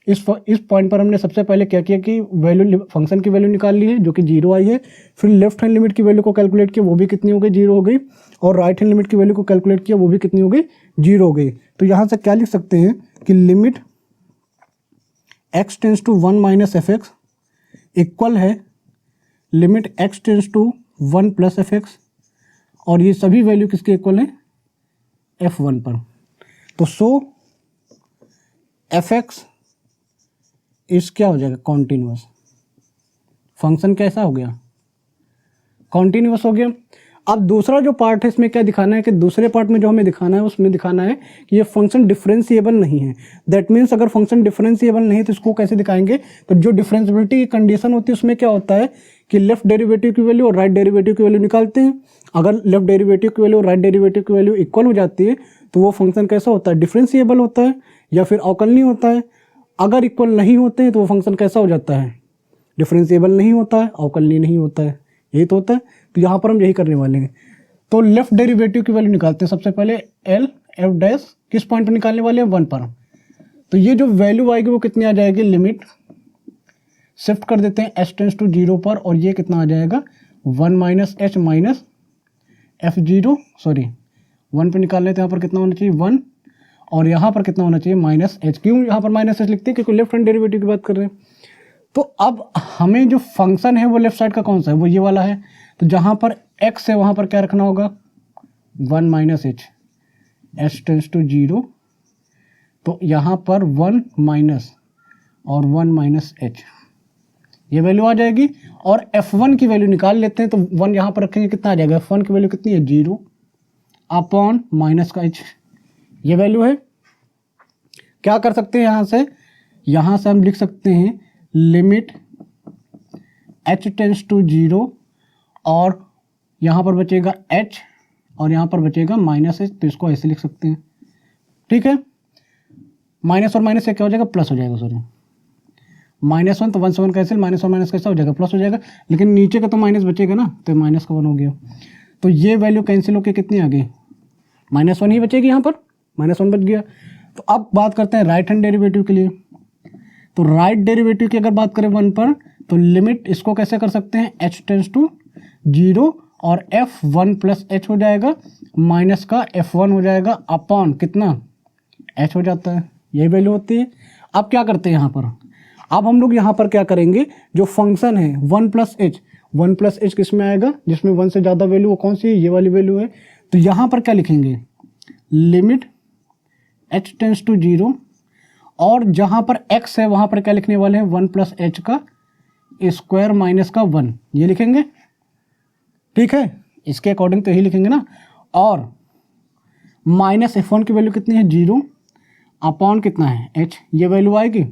इस पॉइंट पर हमने सबसे पहले क्या किया कि वैल्यू फंक्शन की वैल्यू निकाल ली है जो कि 0 आई है। फिर लेफ्ट हैंड लिमिट की वैल्यू को कैलकुलेट किया, वो भी कितनी हो गई? 0 हो गई। और राइट हैंड लिमिट की वैल्यू को कैलकुलेट किया, वो भी कितनी हो गई? 0 हो गई। तो यहाँ से क्या लिख सकते हैं कि limit x tends to 1 minus F x equal है limit x tends to 1 plus F x, और ये सभी वैल्यू किसके इक्वल है? f1 पर। तो सो एफ एक्स इस क्या हो जाएगा? कॉन्टिन्यूअस। फंक्शन कैसा हो गया? कॉन्टिन्यूअस हो गया। अब दूसरा जो पार्ट है इसमें क्या दिखाना है कि दूसरे पार्ट में जो हमें दिखाना है उसमें दिखाना है कि ये फंक्शन डिफरेंशिएबल नहीं है। दैट मीन्स अगर फंक्शन डिफरेंशिएबल नहीं है तो इसको कैसे दिखाएंगे? तो जो डिफरेंशिएबिलिटी की कंडीशन होती है उसमें क्या होता है कि लेफ्ट डेरिवेटिव की वैल्यू और राइट डेरिवेटिव की वैल्यू निकालते हैं। अगर लेफ्ट डेरिवेटिव की वैल्यू और राइट डेरिवेटिव की वैल्यू इक्वल हो जाती है तो वो फंक्शन कैसा होता है? डिफरेंशिएबल होता है या फिर अवकलनीय होता है। अगर इक्वल नहीं होते हैं तो वो फंक्शन कैसा हो जाता है? डिफरेंशिएबल नहीं होता है, अवकलनीय नहीं होता है। यही तो होता है। तो यहाँ पर हम यही करने वाले हैं। तो लेफ्ट डेरिवेटिव की वैल्यू निकालते हैं सबसे पहले। एल एफ डैश किस पॉइंट पर निकालने वाले हैं? 1 पर। तो ये जो वैल्यू आएगी वो कितनी आ जाएगी? लिमिट शिफ्ट कर देते हैं h टेंस टू 0 पर, और ये कितना आ जाएगा? 1 minus H minus f0, sorry 1 पे निकाल लेते हैं। यहाँ पर कितना होना चाहिए? 1, और यहाँ पर कितना होना चाहिए? Minus H. क्यों यहाँ पर माइनस एच लिखते हैं? क्योंकि लेफ्ट हैंड डेरिवेटिव की बात कर रहे हैं। तो अब हमें जो फंक्शन है वो लेफ्ट साइड का कौन सा है? वो ये वाला है। तो जहाँ पर x है वहाँ पर क्या रखना होगा? 1 minus h, h tends to 0, तो यहाँ पर 1 माइनस और 1 माइनस एच, ये वैल्यू आ जाएगी। और f1 की वैल्यू निकाल लेते हैं। तो 1 यहाँ पर रखेंगे, कितना आ जाएगा? f1 की वैल्यू कितनी है? 0 अपॉन माइनस का h, ये वैल्यू है। क्या कर सकते हैं यहाँ से हम लिख सकते हैं लिमिट h टेंस टू 0, और यहाँ पर बचेगा h और यहाँ पर बचेगा माइनस h, तो इसको ऐसे लिख सकते हैं। ठीक है। माइनस और माइनस से क्या हो जाएगा? प्लस हो जाएगा। सॉरी -1, तो 1 से 1 कैंसिल, माइनस और माइनस कैसा हो जाएगा? प्लस हो जाएगा। लेकिन नीचे का तो माइनस बचेगा ना, तो माइनस का 1 हो गया। तो ये वैल्यू कैंसिल होकर कितनी आ गई? -1 ही बचेगी। यहाँ पर -1 बच गया। तो अब बात करते हैं राइट हैंड डेरिवेटिव के लिए। तो राइट डेरिवेटिव की अगर बात करें 1 पर, तो लिमिट इसको कैसे कर सकते हैं? h टेंस टू 0 और f1 प्लस h हो जाएगा, माइनस का f1 हो जाएगा अपॉन कितना? h हो जाता है। यही वैल्यू होती है। अब क्या करते हैं यहाँ पर? अब हम लोग यहाँ पर क्या करेंगे? जो फंक्शन है 1 प्लस एच किस में आएगा? जिसमें 1 से ज़्यादा वैल्यू, वो कौन सी है? ये वाली वैल्यू है। तो यहाँ पर क्या लिखेंगे? लिमिट h टेंस टू 0, और जहाँ पर x है वहाँ पर क्या लिखने वाले हैं? 1 प्लस एच का स्क्वायर माइनस का 1, ये लिखेंगे। ठीक है, इसके अकॉर्डिंग तो यही लिखेंगे ना। और माइनस f1 की वैल्यू कितनी है? 0 अपॉन कितना है? h, ये वैल्यू आएगी।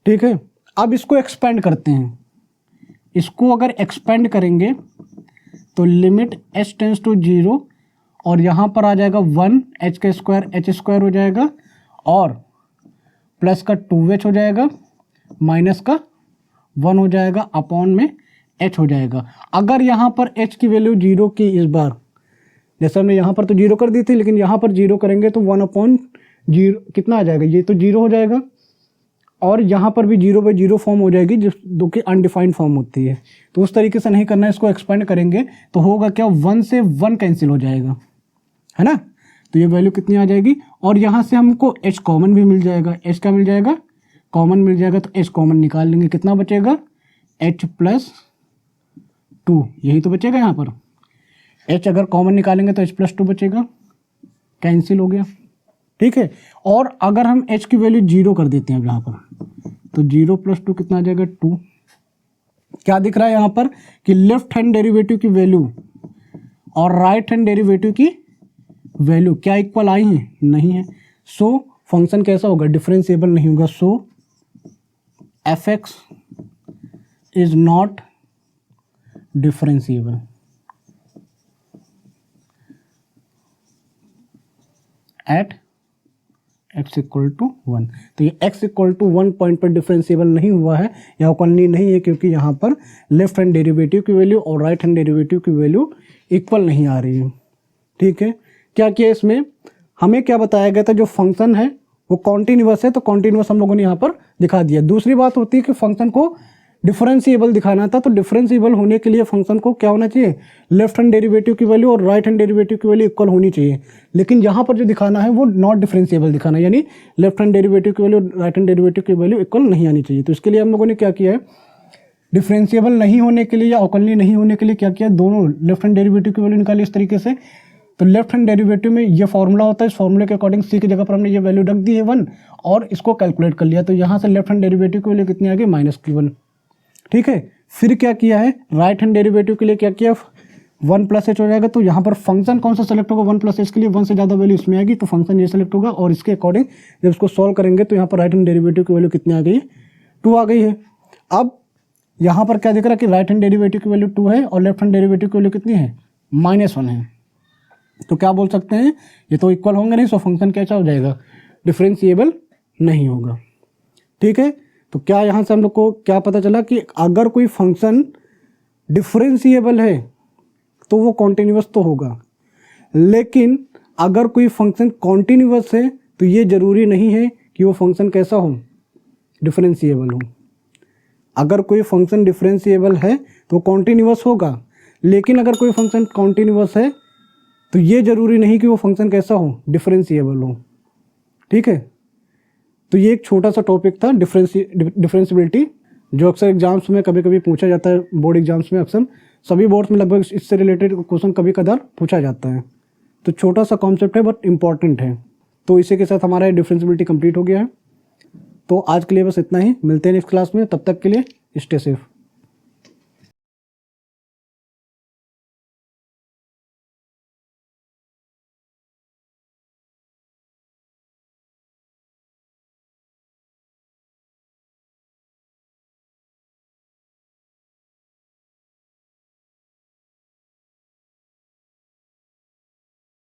ठीक है, अब इसको एक्सपेंड करते हैं। इसको अगर एक्सपेंड करेंगे तो लिमिट h टेंस टू 0 और यहाँ पर आ जाएगा 1 h का स्क्वायर h स्क्वायर हो जाएगा और प्लस का 2h हो जाएगा माइनस का 1 हो जाएगा अपॉन में h हो जाएगा। अगर यहाँ पर h की वैल्यू 0 की इस बार, जैसे हमने यहाँ पर तो 0 कर दी थी, लेकिन यहाँ पर 0 करेंगे तो 1/0 कितना आ जाएगा, ये तो 0 हो जाएगा और यहाँ पर भी 0/0 फॉर्म हो जाएगी जो कि अनडिफाइंड फॉर्म होती है। तो उस तरीके से नहीं करना है, इसको एक्सपेंड करेंगे तो होगा क्या, 1 से 1 कैंसिल हो जाएगा, है ना। तो ये वैल्यू कितनी आ जाएगी और यहाँ से हमको h कॉमन भी मिल जाएगा। h का मिल जाएगा, कॉमन मिल जाएगा, तो h कॉमन निकाल लेंगे, कितना बचेगा h + 2, यही तो बचेगा यहाँ पर। h अगर कॉमन निकालेंगे तो h + 2 बचेगा, कैंसिल हो गया, ठीक है। और अगर हम h की वैल्यू 0 कर देते हैं अब यहाँ पर, तो 0 + 2 कितना आ जाएगा 2। क्या दिख रहा है यहाँ पर कि लेफ्ट हैंड डेरिवेटिव की वैल्यू और राइट हैंड डेरिवेटिव की वैल्यू क्या इक्वल आई है, नहीं है। सो फंक्शन कैसा होगा, डिफरेंशिएबल नहीं होगा। So f(x) is not differentiable. At x = 1, तो ये x = 1 पॉइंट पर डिफरेंशिएबल नहीं हुआ है या अवकलनीय नहीं है, क्योंकि यहाँ पर लेफ्ट हैंड डेरिवेटिव की वैल्यू और राइट हैंड डेरिवेटिव की वैल्यू इक्वल नहीं आ रही है, ठीक है। क्या किया इसमें, हमें क्या बताया गया था, जो फंक्शन है वो कॉन्टिन्यूअस है, तो कॉन्टिन्यूअस हम लोगों ने यहाँ पर दिखा दिया। दूसरी बात होती है कि फंक्शन को डिफरेंशिएबल दिखाना था, तो डिफरेंशिएबल होने के लिए फंक्शन को क्या होना चाहिए, लेफ्ट हैंड डेरिवेटिव की वैल्यू और राइट हैंड डेरिवेटिव की वैल्यू इक्वल होनी चाहिए। लेकिन यहाँ पर जो दिखाना है वो नॉट डिफरेंशिएबल दिखाना है, यानी लेफ्ट हैंड डेरिवेटिव की वैल्यू राइट हैंड डेरिवेटिव की वैल्यू इक्वल नहीं आनी चाहिए। तो इसके लिए हम लोगों ने क्या किया है, डिफरेंशिएबल नहीं होने के लिए या अवकलनीय नहीं होने के लिए क्या किया, दोनों लेफ्ट हैंड डेरिवेटिव की वैल्यू निकाली इस तरीके से। तो लेफ्ट हैंड डेरिवेटिव में ये फॉर्मूला होता है, इस फॉर्मूले के अकॉर्डिंग सी की जगह पर हमने ये वैल्यू रख दी है 1 और इसको कैलकुलेट कर लिया। तो यहाँ से लेफ्ट हैंड डेरिवेटिव की वैल्यू कितनी आ गई, -1, ठीक है। फिर क्या किया है, राइट हैंड डेरिवेटिव के लिए क्या किया, 1 + h हो जाएगा। तो यहाँ पर फंक्शन कौन सा सेलेक्ट होगा, 1 + h के लिए 1 से ज़्यादा वैल्यू इसमें आएगी, तो फंक्शन ये सेलेक्ट होगा और इसके अकॉर्डिंग जब इसको सॉल्व करेंगे तो यहाँ पर राइट हैंड डेरिवेटिव की वैल्यू कितनी आ गई, 2 आ गई है। अब यहाँ पर क्या दिख रहा है कि राइट हैंड डेरिवेटिव की वैल्यू 2 है और लेफ्ट हैंड डेरिवेटिव की वैल्यू कितनी है, -1 है। तो क्या बोल सकते हैं, ये तो इक्वल होंगे नहीं, सो फंक्शन कैसा हो जाएगा, डिफरेंशिएबल नहीं होगा, ठीक है। तो क्या यहाँ से हम लोग को क्या पता चला कि अगर कोई फंक्शन डिफरेंशिएबल है तो वो कॉन्टिन्यूअस तो होगा, लेकिन अगर कोई फंक्शन कॉन्टिन्यूअस है तो ये ज़रूरी नहीं है कि वो फंक्शन कैसा हो, डिफरेंशिएबल हो। अगर कोई फंक्शन डिफरेंशिएबल है तो कॉन्टिन्यूअस होगा, लेकिन अगर कोई फंक्शन कॉन्टिन्यूअस है तो ये ज़रूरी नहीं कि वो फंक्शन कैसा हो, डिफरेंशिएबल हो, ठीक है। तो ये एक छोटा सा टॉपिक था डिफरेंशिएबिलिटी, जो अक्सर एग्जाम्स में कभी कभी पूछा जाता है, बोर्ड एग्जाम्स में अक्सर सभी बोर्ड्स में लगभग इससे रिलेटेड क्वेश्चन कभी कदार पूछा जाता है। तो छोटा सा कॉन्सेप्ट है बट इम्पॉर्टेंट है। तो इसी के साथ हमारा डिफरेंशिएबिलिटी कंप्लीट हो गया है। तो आज के लिए बस इतना ही, मिलते हैं नेक्स्ट क्लास में, तब तक के लिए स्टे सेफ।